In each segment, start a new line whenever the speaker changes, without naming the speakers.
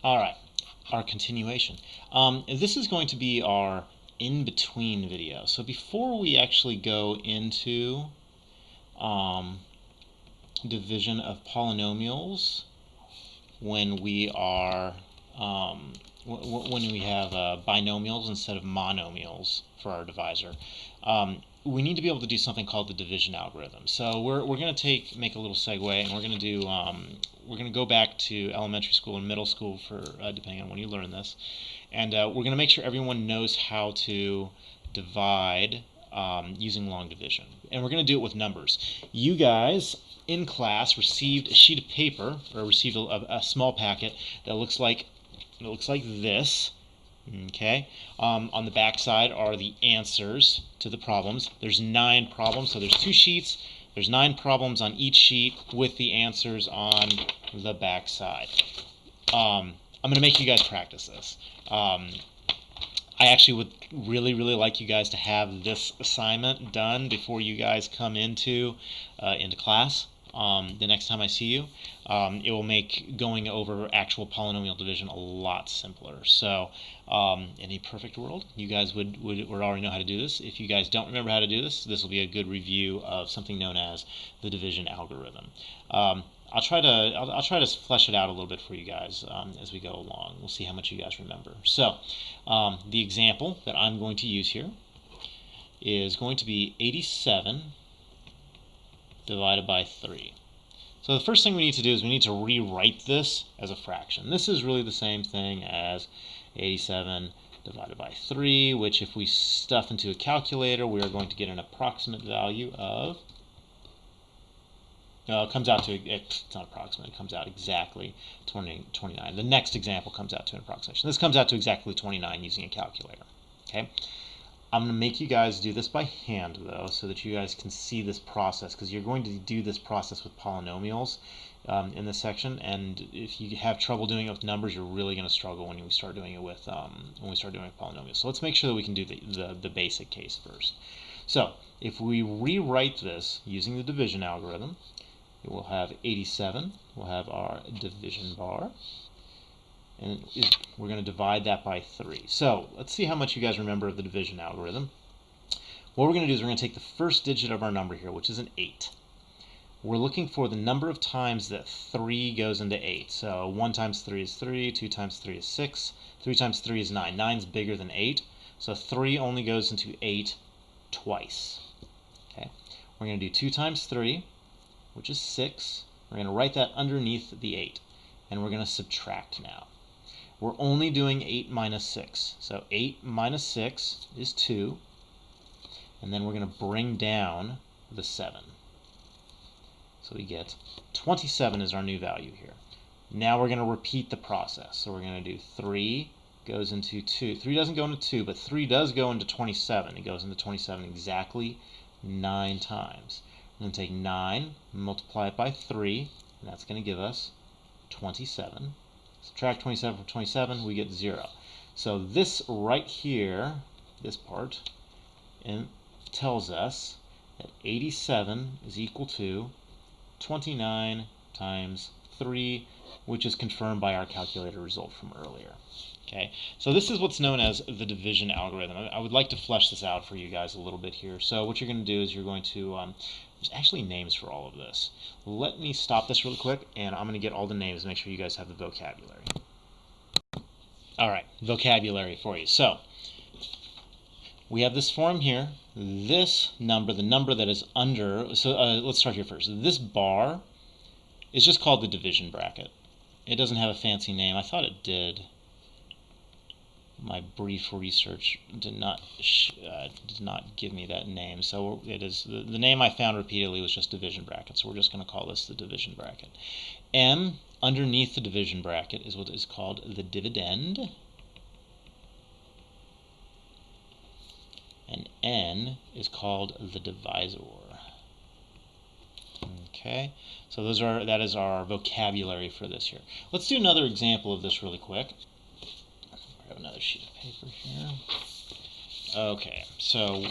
All right, our continuation. This is going to be our in-between video. So before we actually go into division of polynomials, when we are when we have binomials instead of monomials for our divisor, we need to be able to do something called the division algorithm. So we're going to make a little segue, and we're going to do we're going to go back to elementary school and middle school for depending on when you learn this, and we're going to make sure everyone knows how to divide using long division, and we're going to do it with numbers. You guys in class received a sheet of paper, or received a small packet that looks like this. Okay. On the back side are the answers to the problems. There's 9 problems, so there's 2 sheets. There's 9 problems on each sheet with the answers on the back side. I'm going to make you guys practice this. I actually would really like you guys to have this assignment done before you guys come into class. The next time I see you, it will make going over actual polynomial division a lot simpler. So in a perfect world, you guys would already know how to do this. If you guys don't remember how to do this, this will be a good review of something known as the division algorithm. I'll try to flesh it out a little bit for you guys as we go along. We'll see how much you guys remember. So the example that I'm going to use here is going to be 87 divided by 3. So the first thing we need to do is we need to rewrite this as a fraction. This is really the same thing as 87 divided by 3, which if we stuff into a calculator, we are going to get an approximate value of, it comes out to, it's not approximate, it comes out exactly 29. The next example comes out to an approximation. This comes out to exactly 29 using a calculator. Okay. I'm going to make you guys do this by hand, though, so that you guys can see this process, because you're going to do this process with polynomials in this section, and if you have trouble doing it with numbers, you're really going to struggle when we start doing it with polynomials. So let's make sure that we can do the basic case first. So if we rewrite this using the division algorithm, it will have 87. We'll have our division bar. And we're going to divide that by 3. So let's see how much you guys remember of the division algorithm. What we're going to do is we're going to take the first digit of our number here, which is an 8. We're looking for the number of times that 3 goes into 8. So 1 times 3 is 3, 2 times 3 is 6, 3 times 3 is 9. 9 is bigger than 8, so 3 only goes into 8 twice. Okay. We're going to do 2 times 3, which is 6. We're going to write that underneath the 8, and we're going to subtract now. We're only doing 8 minus 6. So 8 minus 6 is 2. And then we're going to bring down the 7. So we get 27 is our new value here. Now we're going to repeat the process. So we're going to do 3 goes into 2. 3 doesn't go into 2, but 3 does go into 27. It goes into 27 exactly 9 times. We're going to take 9, multiply it by 3, and that's going to give us 27. Subtract 27 from 27, we get 0. So this right here, this part, tells us that 87 is equal to 29 times 3, which is confirmed by our calculator result from earlier. Okay, so this is what's known as the division algorithm. I would like to flesh this out for you guys a little bit here. So what you're going to do is you're going to, there's actually names for all of this. Let me stop this really quick, and I'm going to get all the names, make sure you guys have the vocabulary. All right, vocabulary for you. So we have this form here. This number, the number that is under, so let's start here first. This bar is just called the division bracket. It doesn't have a fancy name. I thought it did. My brief research did not give me that name. So it is the name I found repeatedly was just division bracket. So we're just going to call this the division bracket. M underneath the division bracket is what is called the dividend. And N is called the divisor. Okay, so that is our vocabulary for this here. Let's do another example of this really quick. Grab another sheet of paper here. Okay, so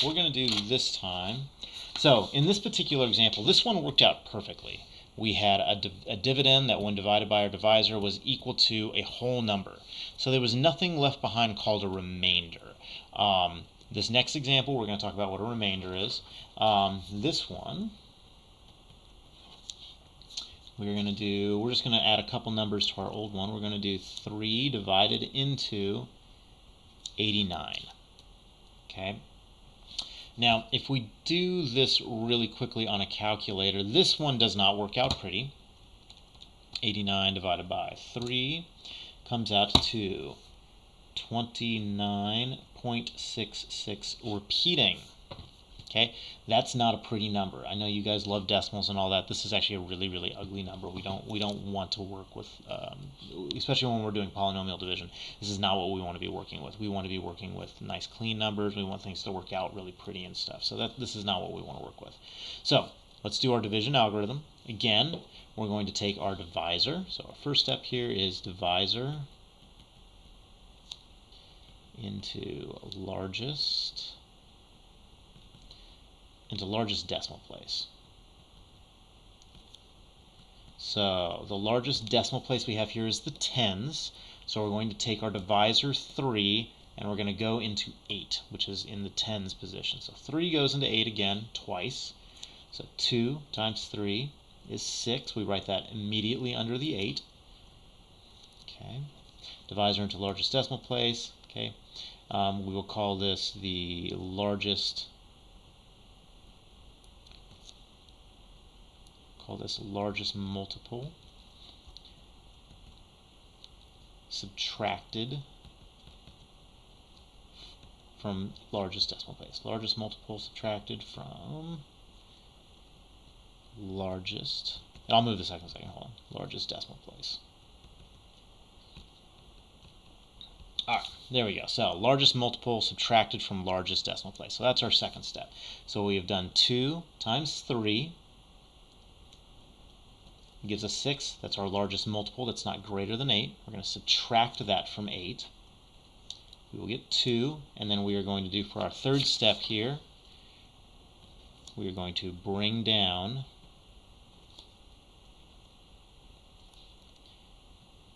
we're going to do this time. So in this particular example, this one worked out perfectly. we had a dividend that when divided by our divisor was equal to a whole number. So there was nothing left behind called a remainder. This next example, we're going to talk about what a remainder is. This one, we're just going to add a couple numbers to our old one. We're going to do 3 divided into 89. Okay. Now, if we do this really quickly on a calculator, this one does not work out pretty. 89 divided by 3 comes out to 29.66 repeating. Okay, that's not a pretty number. I know you guys love decimals and all that. This is actually a really, really ugly number. We don't want to work with, especially when we're doing polynomial division. This is not what we want to be working with. We want to be working with nice, clean numbers. We want things to work out really pretty and stuff. So this is not what we want to work with. So let's do our division algorithm. Again, we're going to take our divisor. So our first step here is divisor into largest decimal place. So the largest decimal place we have here is the tens. So we're going to take our divisor 3 and we're going to go into 8, which is in the tens position. So 3 goes into 8 again twice. So 2 times 3 is 6. We write that immediately under the 8. Okay. Divisor into largest decimal place. Okay. We will call this the largest. Call this largest multiple subtracted from largest decimal place. Largest multiple subtracted from largest. I'll move the second. Hold on. Largest decimal place. All right, there we go. So largest multiple subtracted from largest decimal place. So that's our second step. So we have done 2 times 3. It gives us 6. That's our largest multiple. That's not greater than 8. We're going to subtract that from 8. We will get 2. And then we are going to do for our third step here, we are going to bring down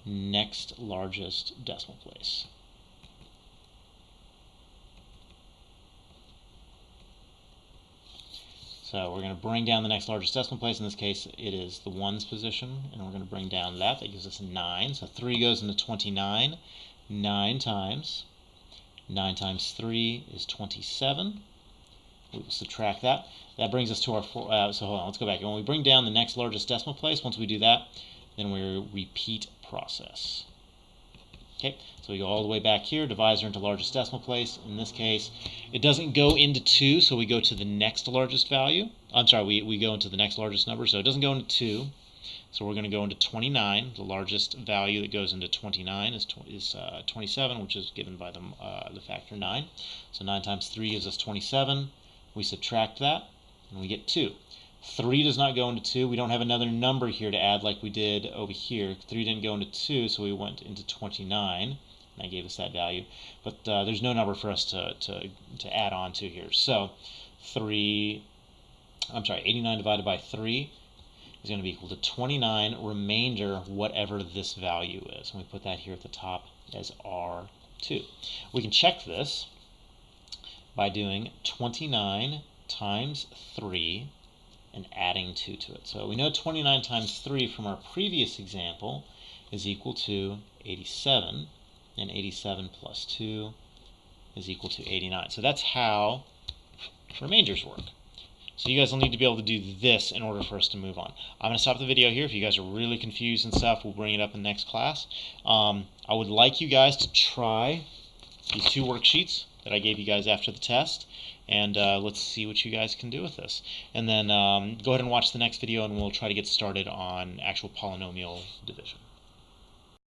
next largest decimal place. So we're going to bring down the next largest decimal place. In this case, it is the ones position, and we're going to bring down that. That gives us 9. So 3 goes into 29 9 times. 9 times 3 is 27. We will subtract that. That brings us to our so hold on, let's go back. When we bring down the next largest decimal place, once we do that, then we repeat process. Okay, so we go all the way back here, divisor into largest decimal place. In this case, it doesn't go into 2, so we go to the next largest value. I'm sorry, we go into the next largest number, so it doesn't go into 2. So we're going to go into 29. The largest value that goes into 29 is 27, which is given by the factor 9. So 9 times 3 gives us 27. We subtract that, and we get 2. 3 does not go into 2. We don't have another number here to add like we did over here. 3 didn't go into 2, so we went into 29. And that gave us that value. But there's no number for us to add on to here. So 89 divided by 3 is going to be equal to 29 remainder whatever this value is. And we put that here at the top as R2. We can check this by doing 29 times 3 and adding 2 to it. So we know 29 times 3 from our previous example is equal to 87, and 87 plus 2 is equal to 89. So that's how remainders work. So you guys will need to be able to do this in order for us to move on. I'm going to stop the video here. If you guys are really confused and stuff, we'll bring it up in the next class. I would like you guys to try these 2 worksheets that I gave you guys after the test, and let's see what you guys can do with this. And then go ahead and watch the next video, and we'll try to get started on actual polynomial division.